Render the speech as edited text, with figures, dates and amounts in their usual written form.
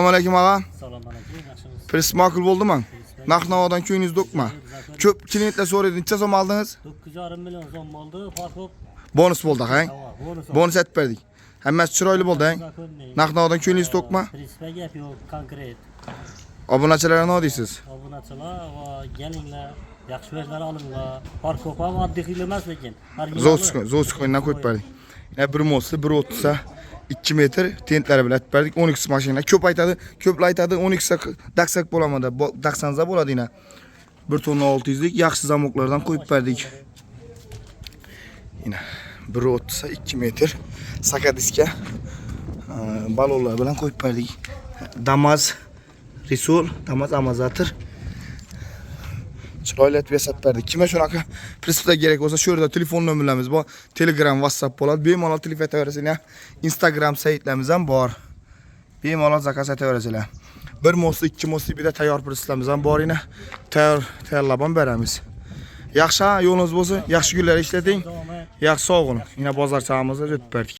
Assalomu alaykum ağa. Assalomu alaykum. Yaxshimisiz? Pris ma'qul bo'ldimi? Narx-navodan ko'nglingiz to'qmi? Ko'p klientlar so'raydi, necha so'm aldingiz? 9,5 million so'm bo'ldi. Farq Bonus bo'ldi, ha? bonus. Bonus aytib berdik. Hammasi chiroyli bo'ldi, ha? Narx-navodan ko'nglingiz to'qmi? Prinsipga gap yo'q, konkret. Obunachilarga nima deysiz? Obunachilar va kelinglar, yaxshi verslar olinglar. Farq ko'p ham oddiy xil emas lekin. Zo'sikoydan qo'yib berdik. Yana bir mosli, bir o'tsa 2 metr tentlari bilan aytib berdik. 12 mashina ko'p aytadi, ko'plar aytadi 12 daksak bo'lamadi. Daksanza bo'ladi yana. 1 tonna 600 lik yaxshi zamoklardan qo'yib berdik. Yana bir o'tsa 2 metr sakadiska balonlar bilan qo'yib berdik. Damas Risol, Damas Amazator. Chiroyli aytib yasab berdik. Kimga shunaqa prinsiplar kerak bo'lsa, shu yerda telefon nomerlarimiz bor. Telegram, WhatsApp bo'ladi. Bemalol telefon aytaverasizlar. Instagram saytlarimiz ham bor. Bemalol zakaz aytaverasizlar. Bir mosli, 2 mosli bitta tayyor prinsiplarimiz ham bor ina. Tayyorlab ham beramiz. Yaxshi yo'lingiz bo'lsa, yaxshi kunlar ishlating. Yaxshi sog' bo'ling. Yana bozor chog'imizda o'tib berdik.